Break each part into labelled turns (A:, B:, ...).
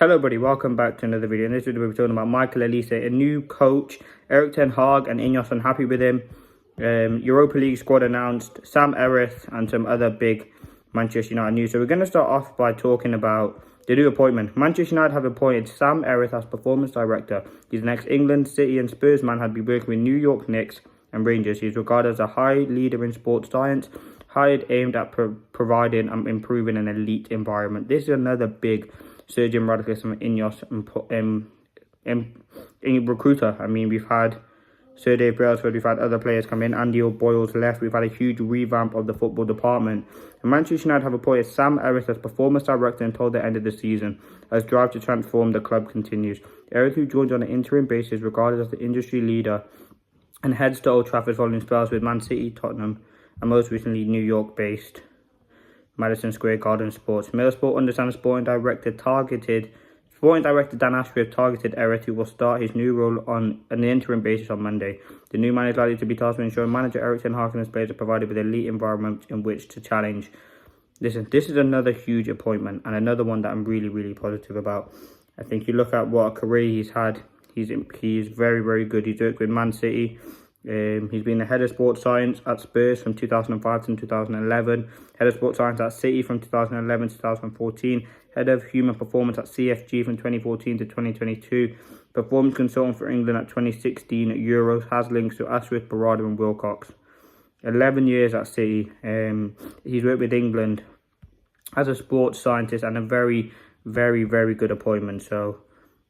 A: Hello buddy, welcome back to another video. In this video we're talking about Michael Elise, a new coach, Erik Ten Hag and Ineos unhappy with him. Europa League squad announced, Sam Erith and some other big Manchester United news. So we're going to start off by talking about the new appointment. Manchester United have appointed Sam Erith as performance director. He's an ex-England, City and Spurs man, had been working with New York Knicks and Rangers. He's regarded as a high leader in sports science, hired aimed at providing and improving an elite environment. This is another big surging radicalism in Ineos and recruiter. I mean, we've had Sir Dave Brailsford, we've had other players come in, Andy O'Boyle's left, we've had a huge revamp of the football department. And Manchester United have appointed Sam Erith as performance director until the end of the season, as drive to transform the club continues. Erith, who joins on an interim basis, regarded as the industry leader and heads to Old Trafford following spells with Man City, Tottenham and most recently New York-based Madison Square Garden Sports. Mailsport understands Sporting Director Dan Ashworth targeted Erith, who will start his new role on an interim basis on Monday. The new man is likely to be tasked with ensuring manager Erik Ten Hag and his players are provided with an elite environment in which to challenge. Listen, this is another huge appointment and another one that I'm really positive about. I think you look at what a career he's had. He's very, very good. He's worked with Man City. He's been the head of sports science at Spurs from 2005 to 2011, head of sports science at City from 2011 to 2014, head of human performance at CFG from 2014 to 2022, performance consultant for England at 2016 Euros, has links to Ashworth, Barada and Wilcox. 11 years at City. He's worked with England as a sports scientist and a very good appointment. So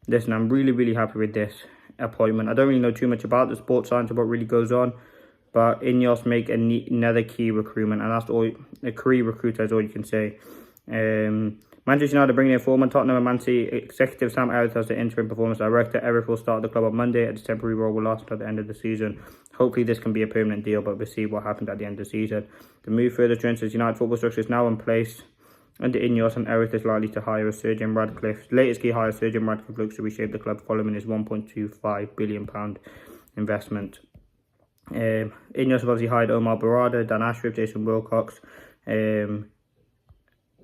A: listen, I'm really happy with this appointment. I don't really know too much about the sports science of what really goes on, but Ineos make another key recruitment, and that's all. A key recruiter is all you can say. Manchester United bringing in former Tottenham and Man City executive Sam Erith as the interim performance director. Erith will start the club on Monday, and his temporary role will last until the end of the season. Hopefully this can be a permanent deal, but we'll see what happens at the end of the season. The move further strengthens United football structure is now in place under Ineos, and Erith is likely to hire Sir Jim Radcliffe. Latest key hire, Sir Jim Radcliffe looks to reshape the club following his £1.25 billion investment. Ineos have obviously hired Omar Barada, Dan Ashworth, Jason Wilcox. And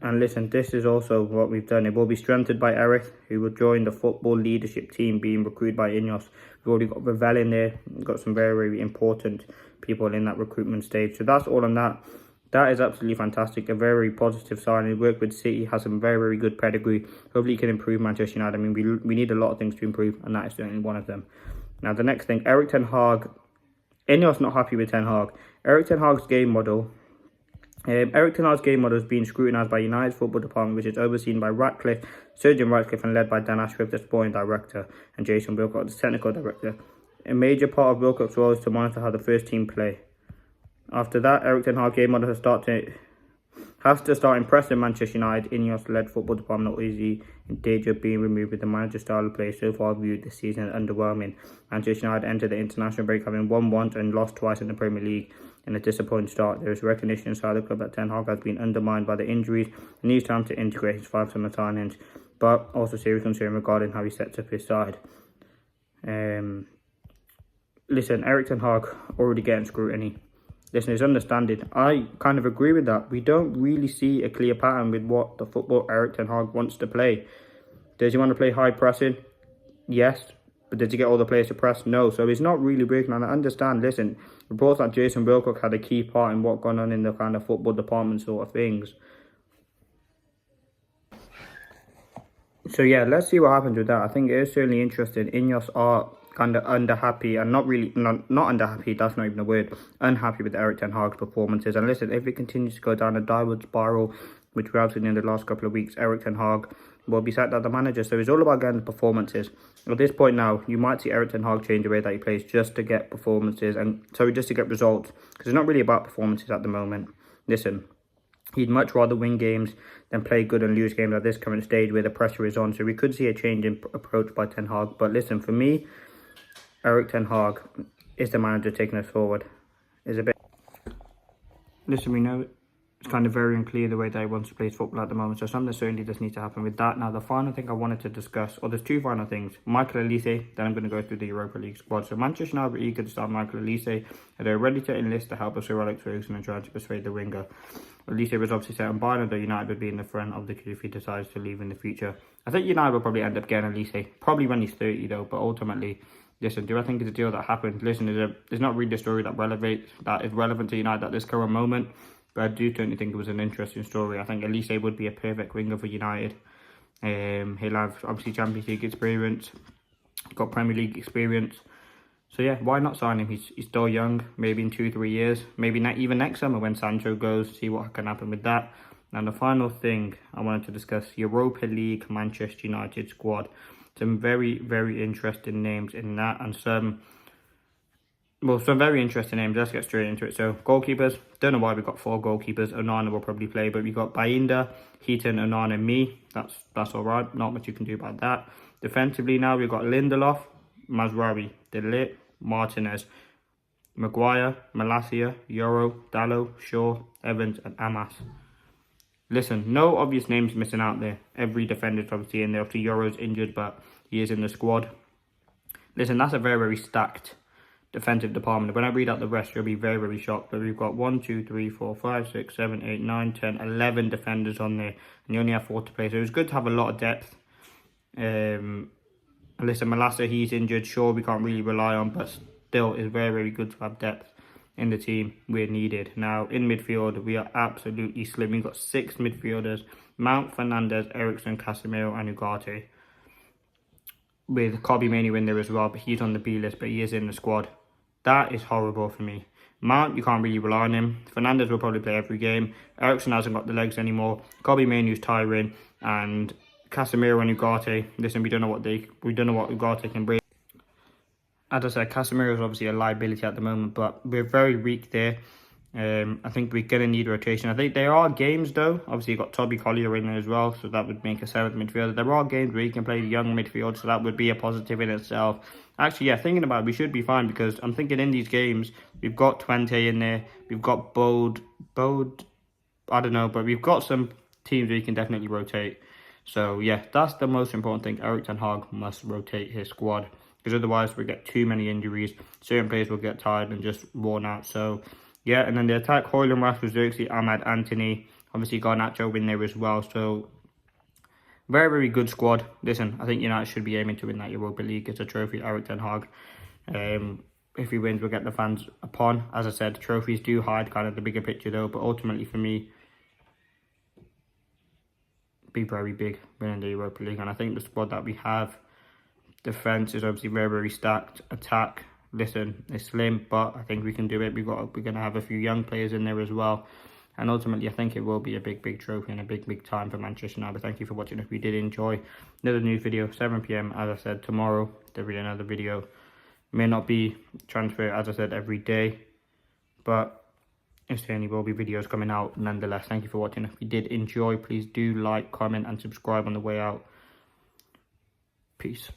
A: listen, this is also what we've done. It will be strengthened by Erith, who will join the football leadership team being recruited by Ineos. We've already got Ravel in there. We've got some very important people in that recruitment stage. So that's all on that. That is absolutely fantastic. A very positive sign. He worked with City, has some very good pedigree. Hopefully he can improve Manchester United. I mean, we need a lot of things to improve, and that is certainly one of them. Now, the next thing, Erik Ten Hag. Ineos not happy with Ten Hag. Erik Ten Hag's game model. Erik Ten Hag's game model is being scrutinised by United's football department, which is overseen by Radcliffe, Sir Jim Radcliffe, and led by Dan Ashworth, the sporting director, and Jason Wilcox, the technical director. A major part of Wilcox's role is to monitor how the first team play. After that, Erik Ten Hag game model has to start impressing Manchester United. Ineos-led football department not easy in danger of being removed, with the manager's style of play so far viewed this season as underwhelming. Manchester United entered the international break having won once and lost twice in the Premier League in a disappointing start. There is recognition inside the club that Ten Hag has been undermined by the injuries and needs time to integrate his 5 summer signings, but also serious concern regarding how he sets up his side. Listen, Erik Ten Hag already getting scrutiny. Listen, his understanding. I kind of agree with that. We don't really see a clear pattern with what the football Erik Ten Hag wants to play. Does he want to play high pressing? Yes. But does he get all the players to press? No. So he's not really working on it. I understand. Listen, reports that Jason Wilcox had a key part in what gone on in the kind of football department sort of things. So yeah, let's see what happens with that. I think it is certainly interesting. Ineos are kind of unhappy, and not unhappy, that's not even a word, unhappy with Erik Ten Hag's performances. And listen, if it continues to go down a downward spiral, which we have seen in the last couple of weeks, Erik Ten Hag will be sacked as the manager. So it's all about getting the performances. At this point now, you might see Erik Ten Hag change the way that he plays just to get performances, and so just to get results, because it's not really about performances at the moment. Listen, he'd much rather win games than play good and lose games at this current stage where the pressure is on. So we could see a change in approach by Ten Hag. But listen, for me, Erik Ten Hag is the manager taking us forward. Is a bit. Listen, we know it's kind of very unclear the way that he wants to play his football at the moment. So something certainly does need to happen with that. Now, the final thing I wanted to discuss, or there's two final things. Michael Elise, then I'm going to go through the Europa League squad. So Manchester United were eager to start Michael Elise, and they're ready to enlist the help of Sir Alex Ferguson and try to persuade the winger. Elise was obviously set on Bayern, though United would be in the front of the queue if he decides to leave in the future. I think United will probably end up getting Elise, probably when he's 30 though, but ultimately, listen, do I think it's a deal that happened? Listen, there's not really a story that is relevant to United at this current moment. But I do certainly think it was an interesting story. I think Elise would be a perfect winger for United. He'll have obviously Champions League experience, got Premier League experience. So yeah, why not sign him? He's still young. Maybe in 2-3 years, maybe even next summer when Sancho goes, see what can happen with that. And the final thing I wanted to discuss: Europa League Manchester United squad. Some very, very interesting names in that, and some very interesting names. Let's get straight into it. So, goalkeepers. Don't know why we got 4 goalkeepers. Onana will probably play, but we got Bayinda, Heaton, Onana, and me. That's all right. Not much you can do about that. Defensively now, we've got Lindelof, Mazraoui, De Ligt, Martinez, Maguire, Malacia, Yoro, Dalot, Shaw, Evans, and Amas. Listen, no obvious names missing out there. Every defender's obviously in there. Obviously, Yoro's injured, but he is in the squad. Listen, that's a very, very stacked defensive department. When I read out the rest, you'll be very, very shocked. But we've got 1, 2, 3, 4, 5, 6, 7, 8, 9, 10, 11 defenders on there, and you only have 4 to play. So it's good to have a lot of depth. Listen, Malacia, he's injured. Sure, we can't really rely on, but still, it's very, very good to have depth in the team where needed. Now, in midfield, we are absolutely slim. We've got 6 midfielders: Mount, Fernandes, Eriksen, Casemiro, and Ugarte. With Kobe Mainoo in there as well, but he's on the B list, but he is in the squad. That is horrible for me. Mount, you can't really rely on him. Fernandes will probably play every game. Eriksen hasn't got the legs anymore. Kobe Mainoo's tiring, and Casemiro and Ugarte. Listen, we don't know what Ugarte can bring. As I said, Casemiro is obviously a liability at the moment, but we're very weak there. I think we're going to need rotation. I think there are games though. Obviously, you've got Toby Collier in there as well, so that would make a 7th midfielder. There are games where you can play young midfield, so that would be a positive in itself. Actually, yeah, thinking about it, we should be fine, because I'm thinking in these games, we've got Twente in there, we've got Bode, I don't know, but we've got some teams where you can definitely rotate. So yeah, that's the most important thing. Erik Ten Hag must rotate his squad, because otherwise we get too many injuries. Certain players will get tired and just worn out. So yeah, and then the attack: Højlund, Rashford, Xerxes, Ahmad, Anthony. Obviously, Garnacho in there as well. So very, very good squad. Listen, I think United should be aiming to win that Europa League. It's a trophy, Erik Ten Hag. If he wins, we'll get the fans upon. As I said, trophies do hide kind of the bigger picture though. But ultimately for me, be very big winning the Europa League. And I think the squad that we have, defence is obviously very, very stacked. Attack, listen, it's slim, but I think we can do it. We're going to have a few young players in there as well. And ultimately, I think it will be a big, big trophy and a big, big time for Manchester United. Thank you for watching. If you did enjoy, another news video, 7 PM. As I said, tomorrow, there'll be another video. May not be transfer, as I said, every day, but there certainly will be videos coming out nonetheless. Thank you for watching. If you did enjoy, please do like, comment, and subscribe on the way out. Peace.